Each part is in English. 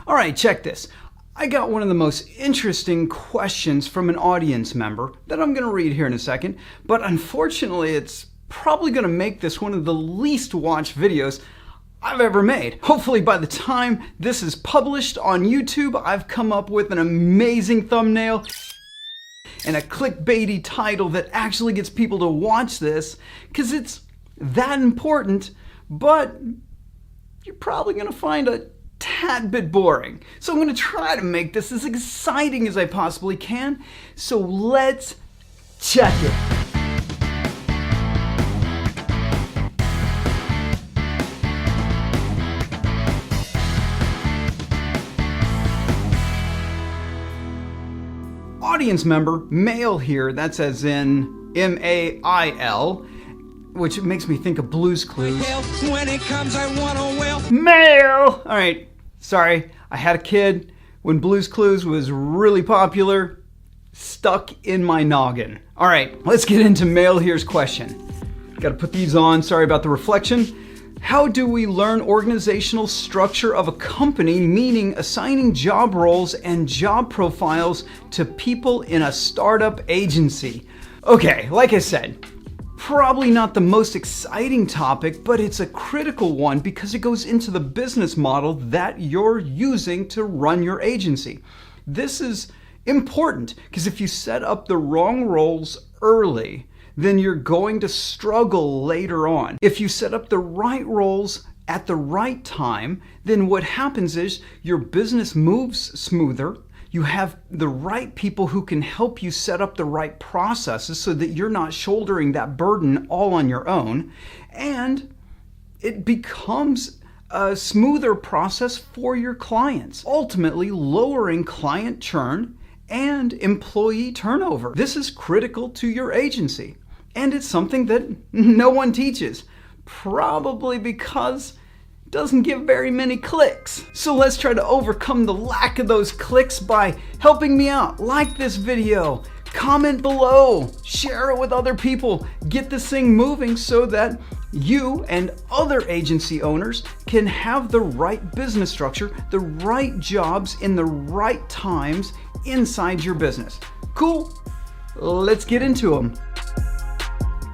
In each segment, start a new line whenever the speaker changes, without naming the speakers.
All right, check this. I got one of the most interesting questions from an audience member that I'm going to read here in a second, but unfortunately it's probably going to make this one of the least watched videos I've ever made. Hopefully by the time this is published on YouTube, I've come up with an amazing thumbnail and a clickbaity title that actually gets people to watch this, because it's that important, but you're probably going to find a tad bit boring. So I'm going to try to make this as exciting as I possibly can. So let's check it. Audience member, male here, that's as in M-A-I-L, which makes me think of Blue's Clues. When it comes, I want a male! Alright, sorry, I had a kid when Blue's Clues was really popular, stuck in my noggin. Alright, let's get into male here's question. Gotta put these on, sorry about the reflection. How do we learn organizational structure of a company, meaning assigning job roles and job profiles to people in a startup agency? Okay, like I said, probably not the most exciting topic, but it's a critical one because it goes into the business model that you're using to run your agency. This is important because if you set up the wrong roles early, then you're going to struggle later on. If you set up the right roles at the right time, then what happens is your business moves smoother. You have the right people who can help you set up the right processes so that you're not shouldering that burden all on your own. And it becomes a smoother process for your clients, ultimately lowering client churn and employee turnover. This is critical to your agency. And it's something that no one teaches, probably because it doesn't give very many clicks. So let's try to overcome the lack of those clicks by helping me out. Like this video, comment below, share it with other people, get this thing moving so that you and other agency owners can have the right business structure, the right jobs in the right times inside your business. Cool, let's get into them.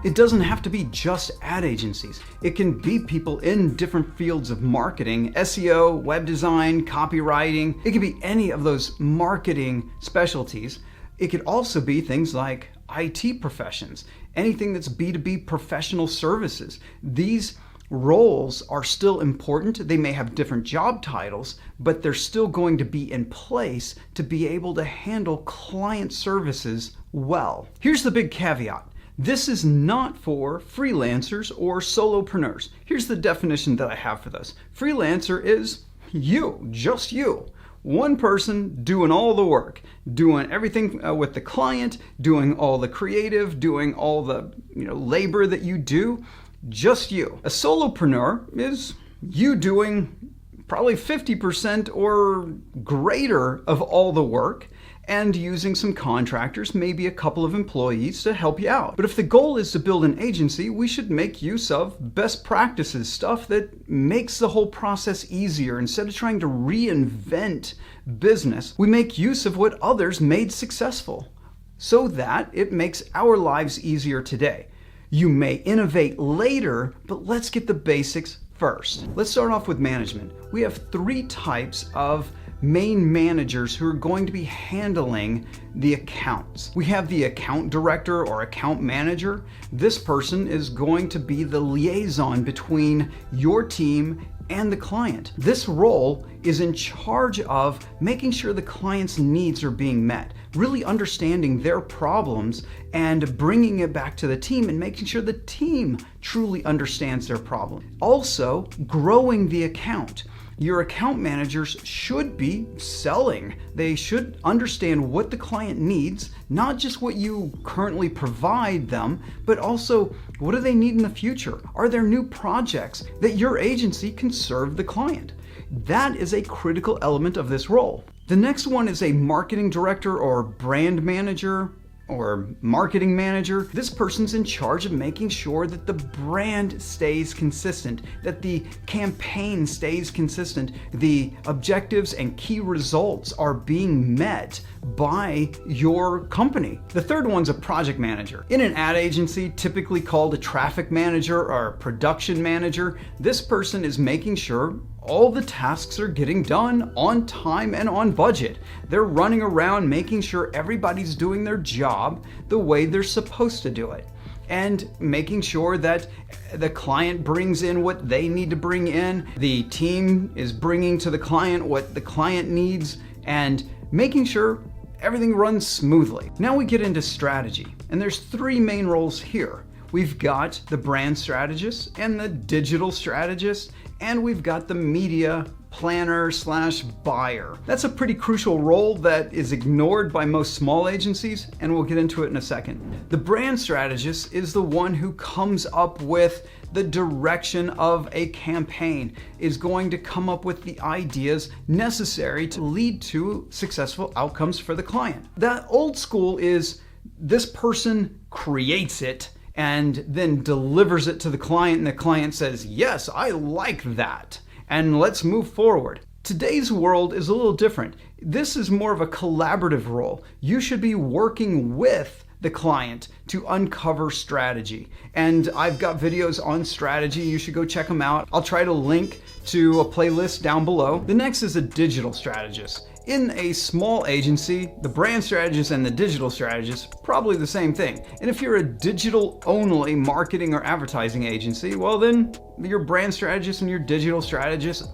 It doesn't have to be just ad agencies. It can be people in different fields of marketing, SEO, web design, copywriting. It could be any of those marketing specialties. It could also be things like IT professions, anything that's B2B professional services. These roles are still important. They may have different job titles, but they're still going to be in place to be able to handle client services well. Here's the big caveat. This is not for freelancers or solopreneurs. Here's the definition that I have for this. Freelancer is you, just you. One person doing all the work, doing everything with the client, doing all the creative, doing all the labor that you do, just you. A solopreneur is you doing probably 50% or greater of all the work, and using some contractors, maybe a couple of employees to help you out. But if the goal is to build an agency, we should make use of best practices, stuff that makes the whole process easier. Instead of trying to reinvent business, we make use of what others made successful so that it makes our lives easier today. You may innovate later, but let's get the basics first. Let's start off with management. We have 3 types of main managers who are going to be handling the accounts. We have the account director or account manager. This person is going to be the liaison between your team and the client. This role is in charge of making sure the client's needs are being met, really understanding their problems and bringing it back to the team and making sure the team truly understands their problem. Also, growing the account. Your account managers should be selling. They should understand what the client needs, not just what you currently provide them, but also what do they need in the future? Are there new projects that your agency can serve the client? That is a critical element of this role. The next one is a marketing director or brand manager. or marketing manager, this person's in charge of making sure that the brand stays consistent, that the campaign stays consistent, the objectives and key results are being met by your company. The third one's a project manager. In an ad agency, typically called a traffic manager or a production manager, this person is making sure all the tasks are getting done on time and on budget. They're running around making sure everybody's doing their job the way they're supposed to do it, and making sure that the client brings in what they need to bring in, the team is bringing to the client what the client needs, and making sure everything runs smoothly. Now we get into strategy, and there's three main roles here. We've got the brand strategist and the digital strategist, and we've got the media planner / buyer. That's a pretty crucial role that is ignored by most small agencies, and we'll get into it in a second. The brand strategist is the one who comes up with the direction of a campaign, is going to come up with the ideas necessary to lead to successful outcomes for the client. That old school is this person creates it and then delivers it to the client, and the client says, yes, I like that, and let's move forward. Today's world is a little different. This is more of a collaborative role. You should be working with the client to uncover strategy. And I've got videos on strategy. You should go check them out. I'll try to link to a playlist down below. The next is a digital strategist. In a small agency, the brand strategist and the digital strategist, probably the same thing. And if you're a digital-only marketing or advertising agency, well then your brand strategist and your digital strategist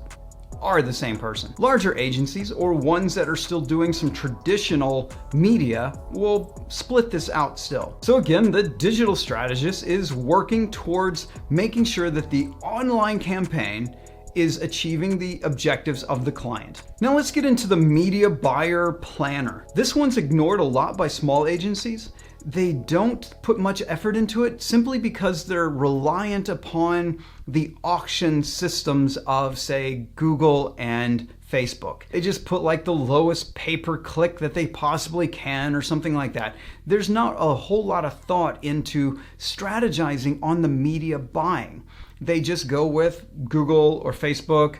are the same person. Larger agencies, or ones that are still doing some traditional media, will split this out still. So again, the digital strategist is working towards making sure that the online campaign is achieving the objectives of the client. Now let's get into the media buyer planner. This one's ignored a lot by small agencies. They don't put much effort into it simply because they're reliant upon the auction systems of, say, Google and Facebook. They just put like the lowest pay-per-click that they possibly can or something like that. There's not a whole lot of thought into strategizing on the media buying. They just go with Google or Facebook,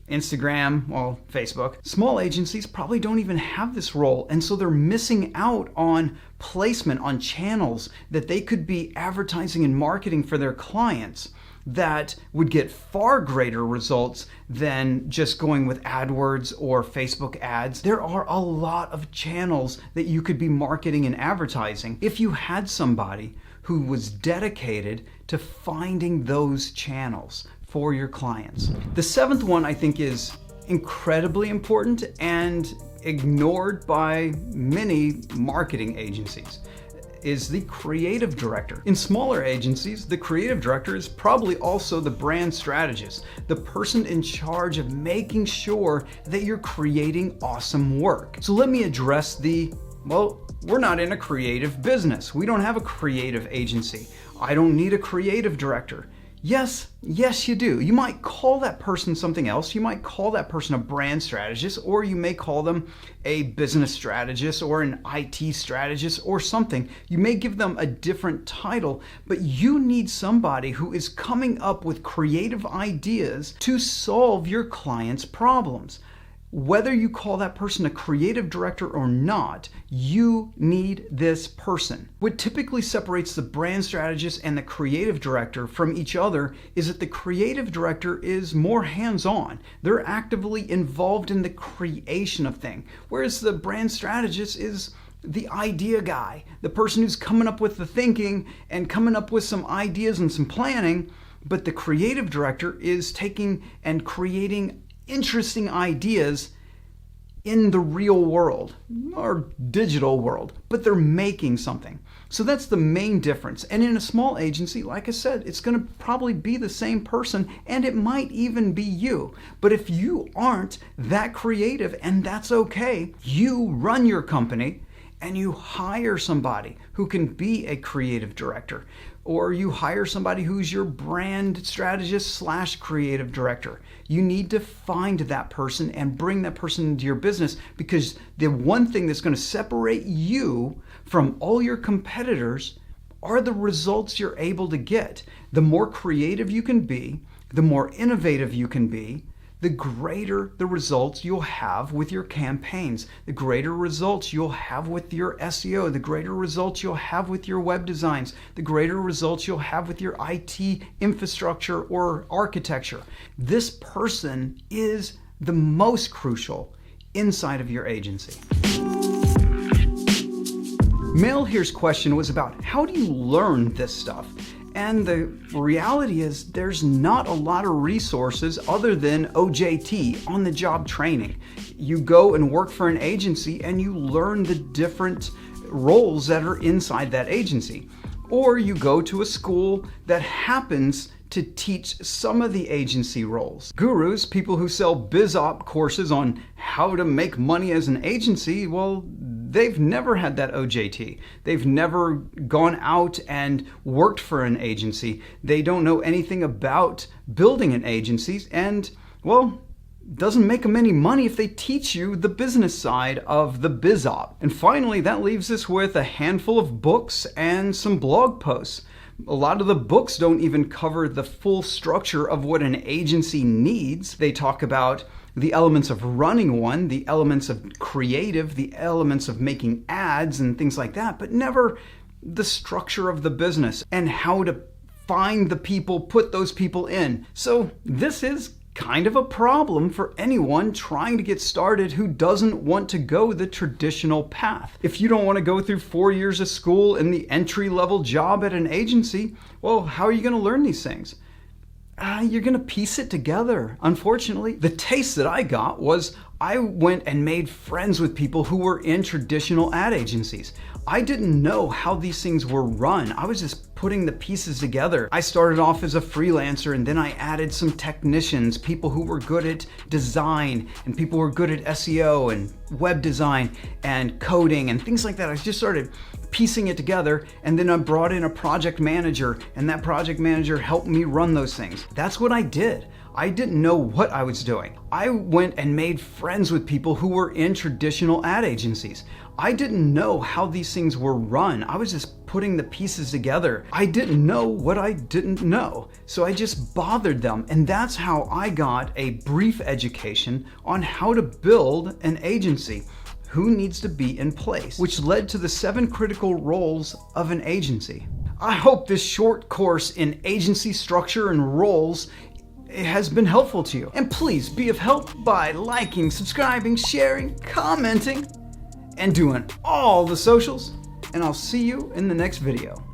Instagram, well, Facebook. Small agencies probably don't even have this role, and so they're missing out on placement on channels that they could be advertising and marketing for their clients that would get far greater results than just going with AdWords or Facebook ads. There are a lot of channels that you could be marketing and advertising if you had somebody who was dedicated to finding those channels for your clients. The seventh one I think is incredibly important and ignored by many marketing agencies, is the creative director. In smaller agencies, the creative director is probably also the brand strategist, the person in charge of making sure that you're creating awesome work. So let me address well, we're not in a creative business. We don't have a creative agency. I don't need a creative director. Yes, you do. You might call that person something else. You might call that person a brand strategist, or you may call them a business strategist or an IT strategist or something. You may give them a different title, but you need somebody who is coming up with creative ideas to solve your client's problems. Whether you call that person a creative director or not, you need this person. What typically separates the brand strategist and the creative director from each other is that the creative director is more hands-on. They're actively involved in the creation of things, whereas the brand strategist is the idea guy, the person who's coming up with the thinking and coming up with some ideas and some planning, but the creative director is taking and creating interesting ideas in the real world or digital world, but they're making something. So that's the main difference. And in a small agency, like I said, it's going to probably be the same person, and it might even be you. But if you aren't that creative, and that's okay, you run your company and you hire somebody who can be a creative director. or you hire somebody who's your brand strategist / creative director. You need to find that person and bring that person into your business, because the one thing that's going to separate you from all your competitors are the results you're able to get. The more creative you can be, the more innovative you can be, the greater the results you'll have with your campaigns, the greater results you'll have with your SEO, the greater results you'll have with your web designs, the greater results you'll have with your IT infrastructure or architecture. This person is the most crucial inside of your agency. Mail Here's question was about, how do you learn this stuff? And the reality is there's not a lot of resources other than OJT, on the job training. You go and work for an agency and you learn the different roles that are inside that agency. Or you go to a school that happens to teach some of the agency roles. Gurus, people who sell BizOp courses on how to make money as an agency, well, they've never had that OJT. They've never gone out and worked for an agency. They don't know anything about building an agency, and, well, doesn't make them any money if they teach you the business side of the BizOp. And finally, that leaves us with a handful of books and some blog posts. A lot of the books don't even cover the full structure of what an agency needs. They talk about the elements of running one, the elements of creative, the elements of making ads and things like that, but never the structure of the business and how to find the people, put those people in. So this is kind of a problem for anyone trying to get started who doesn't want to go the traditional path. If you don't want to go through 4 years of school and the entry-level job at an agency, well, how are you going to learn these things? You're going to piece it together. Unfortunately, the taste that I got was I went and made friends with people who were in traditional ad agencies. I didn't know how these things were run. I was just putting the pieces together. I started off as a freelancer, and then I added some technicians, people who were good at design and people who were good at SEO and web design and coding and things like that. I just started piecing it together, and then I brought in a project manager, and that project manager helped me run those things. That's what I did. I didn't know what I was doing. I went and made friends with people who were in traditional ad agencies. I didn't know how these things were run. I was just putting the pieces together. I didn't know what I didn't know, so I just bothered them. And that's how I got a brief education on how to build an agency. Who needs to be in place, which led to the 7 critical roles of an agency. I hope this short course in agency structure and roles has been helpful to you. And please be of help by liking, subscribing, sharing, commenting, and doing all the socials. And I'll see you in the next video.